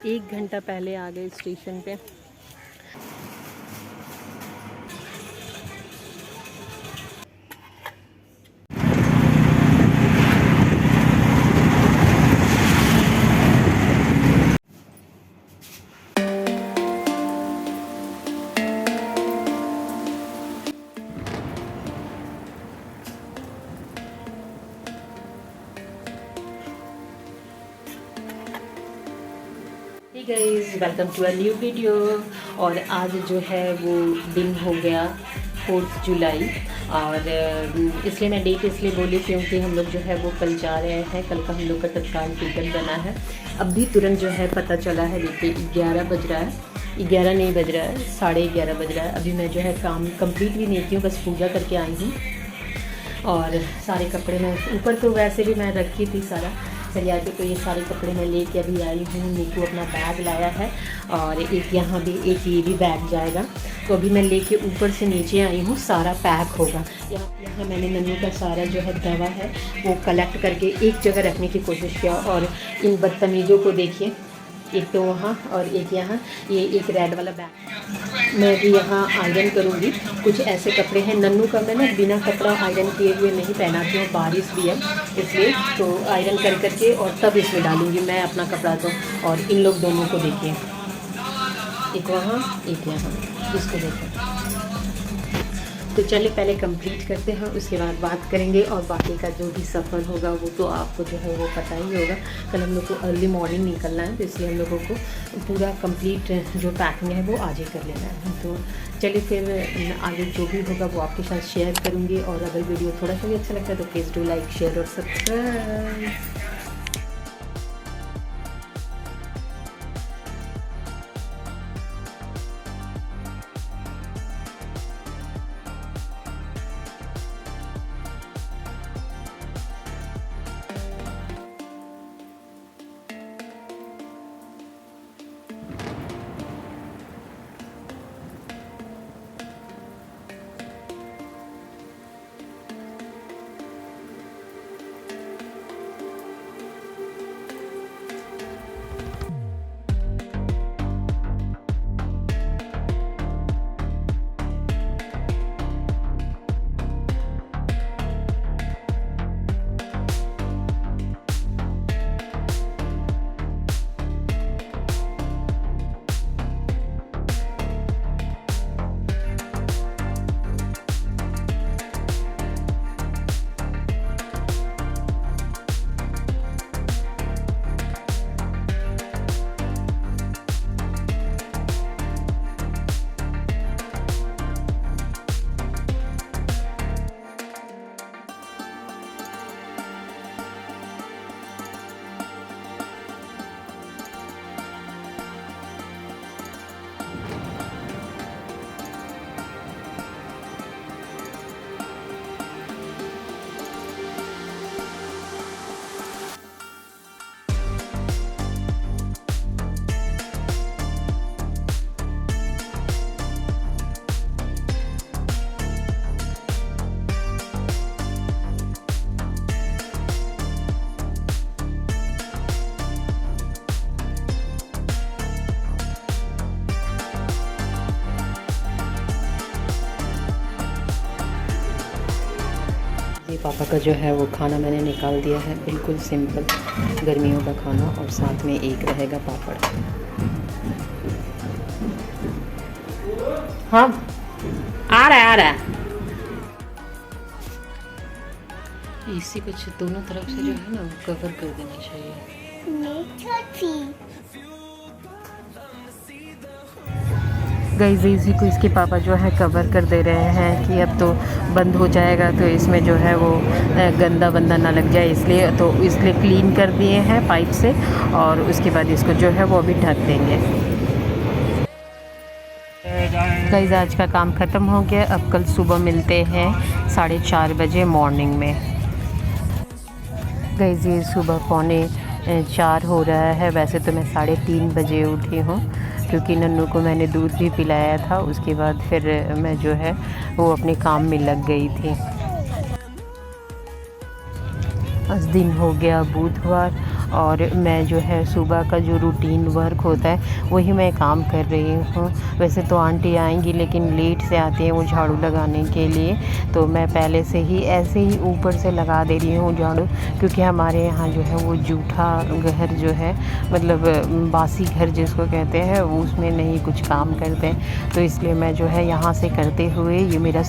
1 घंटा पहले आ गए स्टेशन पे। Hey guys, welcome to a new video. और आज जो है वो दिन हो गया 4 जुलाई। और इसलिए मैं डेट इसलिए बोली क्योंकि हम लोग जो है वो कल जा रहे हैं। कल का हम लोग का तत्काल टिकट बना है। अभी तुरंत जो है पता चला है। देखिए 11 बज रहा है, 11 नहीं बज रहा है, 11:30 बज रहा है। अभी मैं जो है काम कंप्लीट भी नहीं की हूँ, बस पूजा करके आई हूँ। और सारे कपड़े मैं ऊपर तो वैसे भी मैं रखी थी सारा सरिया के, तो ये सारे कपड़े मैं लेके अभी आई हूँ। नीकू अपना बैग लाया है और एक यहाँ भी एक ये भी बैग जाएगा। तो अभी मैं लेके ऊपर से नीचे आई हूँ, सारा पैक होगा। यहाँ मैंने नन्नू का सारा जो है दवा है वो कलेक्ट करके एक जगह रखने की कोशिश किया। और इन बदतमीज़ों को देखिए, एक तो वहाँ और एक यहाँ, ये एक रेड वाला बैग मैं भी यहाँ आयरन करूँगी। कुछ ऐसे कपड़े हैं नन्नू का, मैं ना बिना कपड़ा आयरन किए हुए नहीं पहनाती हूँ, बारिश भी है इसलिए। तो आयरन कर करके और तब इसमें डालूँगी मैं अपना कपड़ा। तो और इन लोग दोनों को देखिए, एक वहाँ एक यहाँ, इसको देखो। तो चलिए पहले कंप्लीट करते हैं, उसके बाद बात करेंगे। और बाकी का जो भी सफ़र होगा वो तो आपको जो है वो पता ही होगा। कल हम लोग को अर्ली मॉर्निंग निकलना है, तो इसलिए हम लोगों को पूरा कंप्लीट जो पैकिंग है वो आज ही कर लेना है। तो चलिए फिर आगे जो भी होगा वो आपके साथ शेयर करूँगी। और अगर वीडियो थोड़ा सा भी अच्छा लगता है तो प्लीज़ डू लाइक, शेयर और सब्सक्राइब। ये पापा का जो है वो खाना मैंने निकाल दिया है, बिल्कुल सिंपल गर्मियों का खाना। और साथ में एक रहेगा पापड़। हाँ आ रहा है। इसी कुछ दोनों तरफ से जो है ना कवर कर देना चाहिए। गाइस इसी को इसके पापा जो है कवर कर दे रहे हैं कि अब तो बंद हो जाएगा, तो इसमें जो है वो गंदा बंदा ना लग जाए, इसलिए तो इसलिए क्लीन कर दिए हैं पाइप से। और उसके बाद इसको जो है वो अभी ढक देंगे। गाइस आज का काम ख़त्म हो गया। अब कल सुबह मिलते हैं 4:30 बजे मॉर्निंग में। गाइस ये सुबह 3:45 हो रहा है। वैसे तो मैं 3:30 बजे उठी हूँ, क्योंकि नन्नू को मैंने दूध भी पिलाया था। उसके बाद फिर मैं जो है वो अपने काम में लग गई थी। आज दिन हो गया बुधवार और मैं जो है सुबह का जो रूटीन वर्क होता है वही मैं काम कर रही हूँ। वैसे तो आंटी आएंगी लेकिन लेट से आती हैं वो झाड़ू लगाने के लिए, तो मैं पहले से ही ऐसे ही ऊपर से लगा दे रही हूँ झाड़ू, क्योंकि हमारे यहाँ जो है वो जूठा घर जो है, मतलब बासी घर जिसको कहते हैं, वो उसमें नहीं कुछ काम करते हैं। तो इसलिए मैं जो है यहाँ से करते हुए, ये मेरा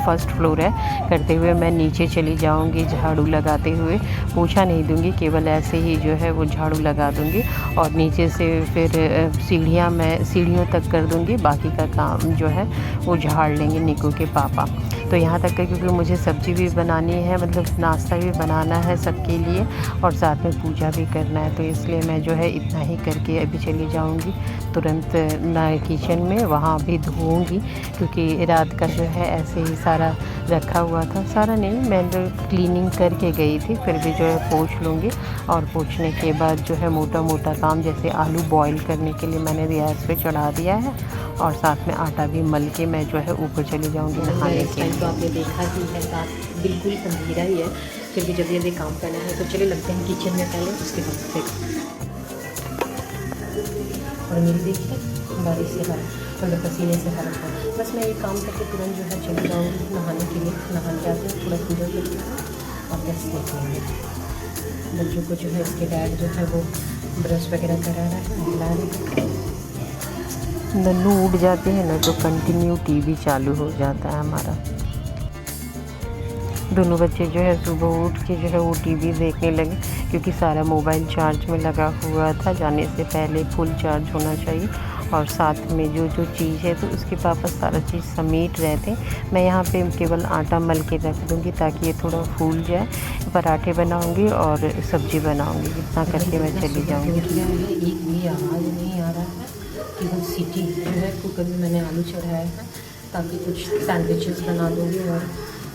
फर्स्ट फ्लोर है, करते हुए मैं नीचे चली जाऊँगी झाड़ू लगाते हुए। पोछा नहीं दूँगी, केवल ऐसे ही जो है वो झाड़ू लगा दूँगी और नीचे से फिर सीढ़ियों तक कर दूँगी। बाकी का काम जो है वो झाड़ लेंगे निकू के पापा। तो यहाँ तक क्योंकि मुझे सब्ज़ी भी बनानी है, मतलब नाश्ता भी बनाना है सबके लिए और साथ में पूजा भी करना है, तो इसलिए मैं जो है इतना ही करके अभी चली जाऊँगी तुरंत किचन में। वहाँ भी धोऊँगी क्योंकि रात का जो है ऐसे ही सारा रखा हुआ था, सारा नहीं, मैं तो क्लीनिंग करके गई थी, फिर भी जो है पोंछ लूँगी। और पोंछने के बाद जो है मोटा मोटा काम, जैसे आलू बॉईल करने के लिए मैंने गैस पे चढ़ा दिया है और साथ में आटा भी मल के मैं जो है ऊपर चली जाऊँगी नहाने के लिए। तो आपने देखा ही है, रात बिल्कुल अंधेरा ही है, फिर भी जल्दी जल्दी काम करना है, तो चलिए लगते हैं किचन में पहले, उसके बाद फिर। और मेरी देखिए बारिश से हरा, मतलब पसीने से हरा था। बस मैं ये काम करके तुरंत जो है चली जाऊँगी नहाने के लिए। नहाने जाते हैं, थोड़ा पूजा करके और बस देख लेंगे। बच्चों को जो है इसके डैड जो है वो ब्रश वगैरह करा रहा है, नहला रहे। नन्नू उठ जाते हैं ना तो कंटिन्यू टीवी चालू हो जाता है हमारा। दोनों बच्चे जो है सुबह उठ के जो है वो टीवी देखने लगे, क्योंकि सारा मोबाइल चार्ज में लगा हुआ था, जाने से पहले फुल चार्ज होना चाहिए। और साथ में जो जो चीज़ है तो उसके पापा सारा चीज़ समेट रहे थे। मैं यहाँ पे केवल आटा मल के रख दूँगी ताकि ये थोड़ा फूल जाए। पराठे बनाऊँगी और सब्ज़ी बनाऊँगी, इतना करके मैं चली जाऊँगी। एक भी आवाज़ नहीं आ रहा है, केवल सीटी जो है कुकर में मैंने आलू चढ़ाया है ताकि कुछ सैंडविचेस बना दूँगी और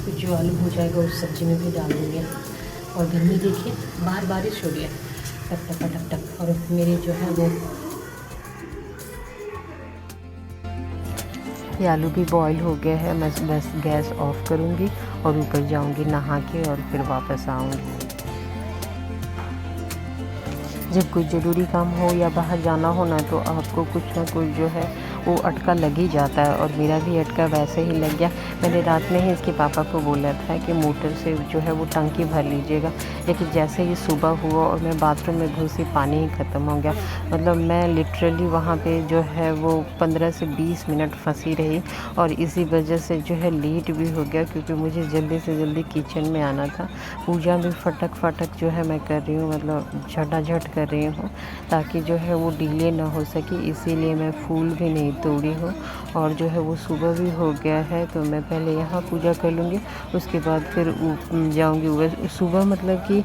कुछ जो आलू हो जाएगा उस सब्ज़ी में भी डाल दूँगी। और गर्मी देखिए, बाहर बारिश हो रही है टप टप टप टप, और मेरी जो है वो ये आलू भी बॉईल हो गया है। मैं बस गैस ऑफ करूँगी और ऊपर जाऊँगी नहा के और फिर वापस आऊँगी। जब कोई ज़रूरी काम हो या बाहर जाना हो ना, तो आपको कुछ ना कुछ जो है वो अटका लग ही जाता है, और मेरा भी अटका वैसे ही लग गया। मैंने रात में ही इसके पापा को बोला था कि मोटर से जो है वो टंकी भर लीजिएगा, लेकिन जैसे ही सुबह हुआ और मैं बाथरूम में घुसी, पानी ही ख़त्म हो गया। मतलब मैं लिटरली वहाँ पे जो है वो 15 से 20 मिनट फंसी रही, और इसी वजह से जो है लेट भी हो गया, क्योंकि मुझे जल्दी से जल्दी किचन में आना था। पूजा भी फटक फटक जो है मैं कर रही हूँ, मतलब झटाझट कर रही हूँ ताकि जो है वो डिले ना हो सके, इसीलिए मैं फूल भी नहीं तोड़ी हूँ। और जो है वो सुबह भी हो गया है, तो मैं पहले यहाँ पूजा कर लूँगी, उसके बाद फिर जाऊँगी। सुबह मतलब कि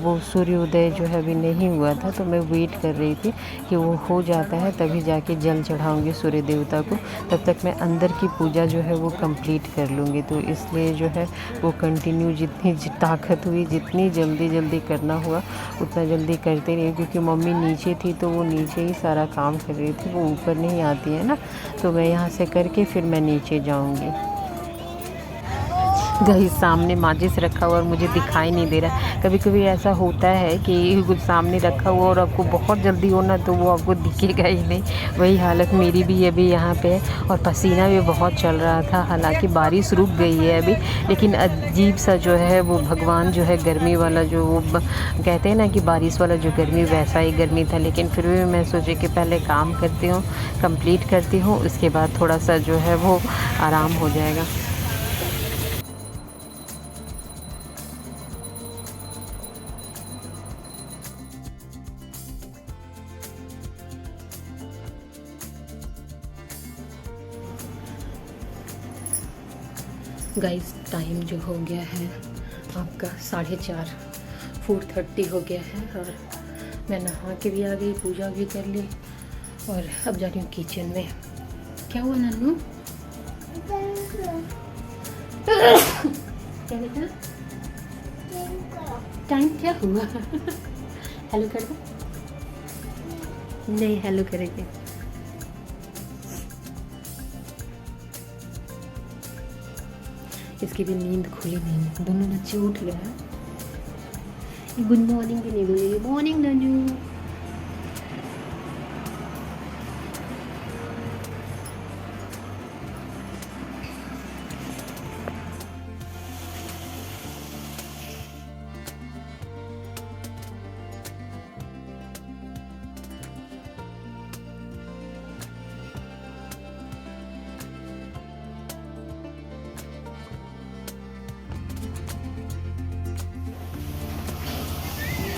वो सूर्योदय जो है अभी नहीं हुआ था, तो मैं वेट कर रही थी कि वो हो जाता है तभी जाके जल चढ़ाऊँगी सूर्य देवता को। तब तक मैं अंदर की पूजा जो है वो कंप्लीट कर लूँगी, तो इसलिए जो है वो कंटिन्यू जितनी ताकत हुई, जितनी जल्दी करना हुआ उतना जल्दी करते रही, क्योंकि मम्मी नीचे थी तो वो नीचे ही सारा काम कर रही थी, वो ऊपर नहीं आती है ना, तो मैं यहाँ से करके फिर मैं नीचे जाऊँगी। गाइस सामने माचिस रखा हुआ और मुझे दिखाई नहीं दे रहा। कभी कभी ऐसा होता है कि कुछ सामने रखा हुआ और आपको बहुत जल्दी होना तो वो आपको दिखेगा ही नहीं। वही हालत मेरी भी अभी यहाँ पे है, और पसीना भी बहुत चल रहा था। हालांकि बारिश रुक गई है अभी, लेकिन अजीब सा जो है वो भगवान जो है गर्मी वाला जो वो कहते हैं ना कि बारिश वाला जो गर्मी, वैसा ही गर्मी था। लेकिन फिर भी मैं सोची कि पहले काम करती हूँ, कंप्लीट करती हूँ, उसके बाद थोड़ा सा जो है वो आराम हो जाएगा। गाइस टाइम जो हो गया है आपका 4:30, 4:30 हो गया है, और मैं नहा के भी आ गई, पूजा भी कर ली, और अब जा रही हूँ किचन में। क्या हुआ नन्नू? क्या बेटा? टाइम क्या हुआ? हेलो कर दो। नहीं, हेलो करेंगे। इसकी भी नींद खुली नहीं, दोनों बच्चे उठ गए हैं। गुड मॉर्निंग भी नहीं बोलेगी। मॉर्निंग नन्नू।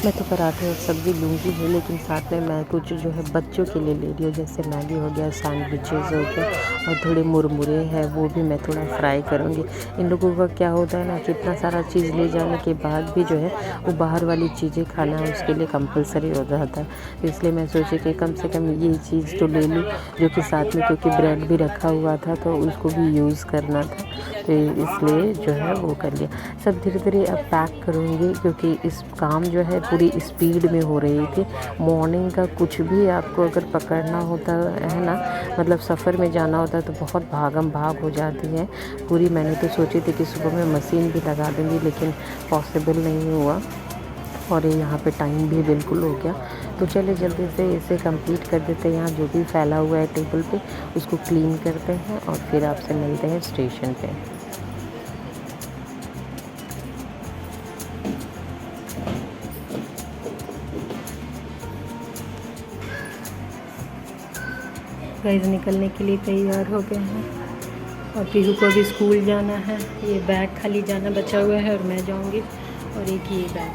मैं तो पराठे और सब्ज़ी लूँगी ही, लेकिन साथ में मैं कुछ जो है बच्चों के लिए ले रही हूँ, जैसे मैगी हो गया, सैंडविचेस हो गया और थोड़े मुरमुरे हैं, वो भी मैं थोड़ा फ्राई करूँगी। इन लोगों का क्या होता है ना कि इतना सारा चीज़ ले जाने के बाद भी जो है वो बाहर वाली चीज़ें खाना उसके लिए कंपलसरी हो जाता है। तो इसलिए मैं सोची कि कम से कम ये चीज़ तो ले लूँ, जो कि साथ में, क्योंकि ब्रेड भी रखा हुआ था तो उसको भी यूज़ करना था, तो इसलिए जो है वो कर लिया। सब धीरे धीरे अब पैक करूँगी, क्योंकि इस काम जो है पूरी स्पीड में हो रही थी। मॉर्निंग का कुछ भी आपको अगर पकड़ना होता है ना, मतलब सफ़र में जाना होता है तो बहुत भागम भाग हो जाती है पूरी। मैंने तो सोची थी कि सुबह में मशीन भी लगा दूँगी, लेकिन पॉसिबल नहीं हुआ और यहाँ पे टाइम भी बिल्कुल हो गया। तो चले जल्दी से इसे कंप्लीट कर देते हैं। यहाँ जो भी फैला हुआ है टेबल पे उसको क्लीन करते हैं और फिर आपसे मिलते हैं स्टेशन पे। गाइस निकलने के लिए तैयार हो गए हैं और पीहू को भी स्कूल जाना है। ये बैग खाली जाना बचा हुआ है और मैं जाऊंगी, और एक ये बैग।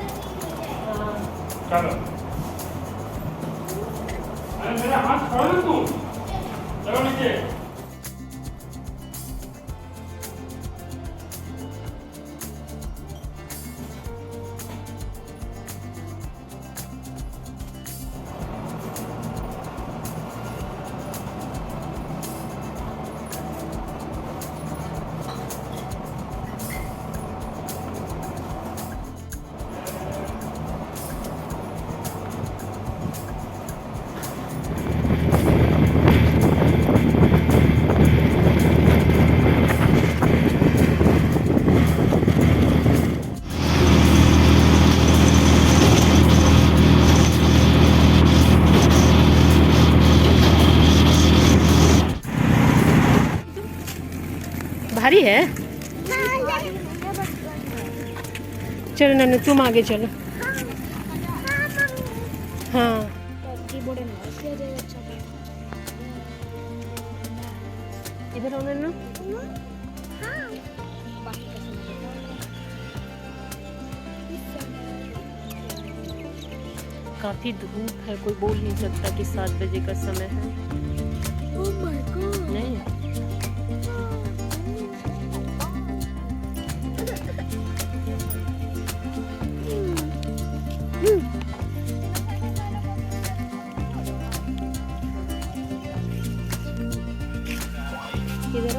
चलो मेरा हाथ छोड़ दो तुम, चलो नीचे। भारी है। चलो नन्नू तुम आगे चलो। हाँ इधर आओ नन्नू। काफी धूप है, कोई बोल नहीं सकता कि 7 बजे का समय है। oh my God। नहीं इधर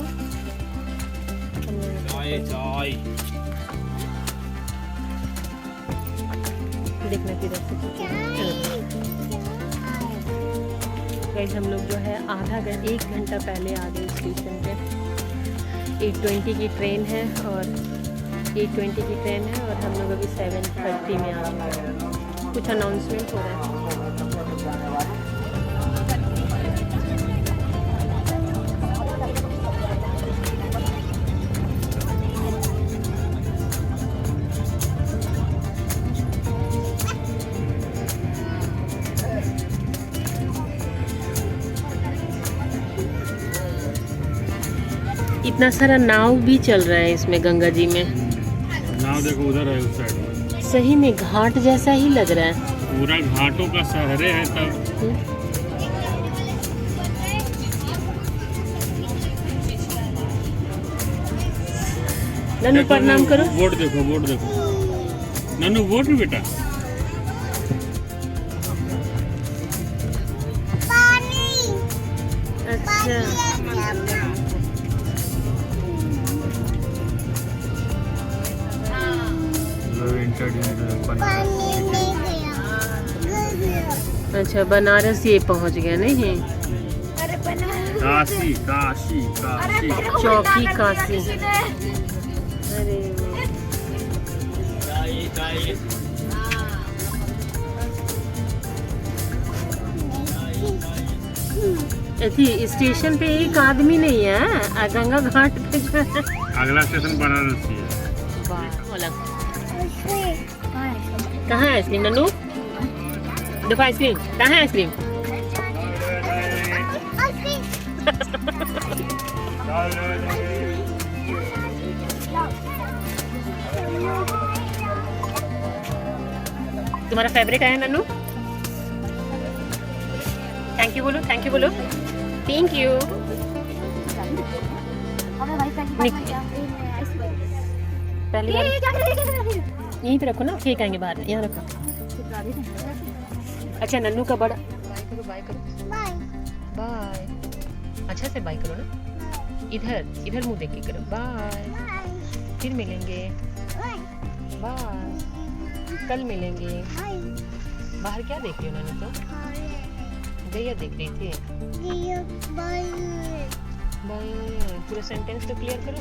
चाय देखना किधर से। गाइस हम लोग जो है एक घंटा पहले आ गए स्टेशन पे। 8:20 की ट्रेन है और 8:20 की ट्रेन है और हम लोग अभी 7:30 में आ गए। कुछ अनाउंसमेंट हो रहा है। इतना सारा नाव भी चल रहा है इसमें, गंगा जी में। नाव देखो उधर है उस साइड। सही में घाट जैसा ही लग रहा है, पूरा घाटों का शहर है तब। नन्नू प्रणाम करो। बोट देखो, बोट देखो नन्नू, बोट में बेटा। अच्छा अच्छा बनारस ये पहुंच गया नहीं? काशी काशी काशी चौकी काशी। अरे ऐसी स्टेशन पे एक आदमी नहीं है, गंगा घाट पे जो है। अगला स्टेशन वाराणसी है। बोला कहाँ है आइसक्रीम नन्नू? देखो आइसक्रीम कहाँ है आइसक्रीम? तुम्हारा फेवरेट है नन्नू? थैंक यू बोलो, थैंक यू बोलो, थैंक यू। पहली बार यहीं पे रखो ना, फेंक आएंगे बाहर, यहाँ रखो। अच्छा नन्नू का बड़ा बाय करो, बाय करो, बाय। अच्छा से बाय करो ना, इधर इधर मुंह देख के करो, बाय। फिर मिलेंगे, बाय। कल मिलेंगे। बाहर क्या देख रही हो नन्नू? तो गैया देख रही थी। बाय। पूरा सेंटेंस तो क्लियर करो।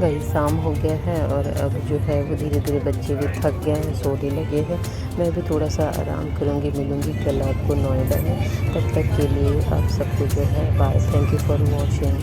भाई शाम हो गया है और अब जो है वो धीरे धीरे बच्चे भी थक गए हैं, सोने लगे हैं। मैं भी थोड़ा सा आराम करूँगी, मिलूँगी कल आपको नोएडा में। तब तक के लिए आप सबको जो है bye, thank you for watching.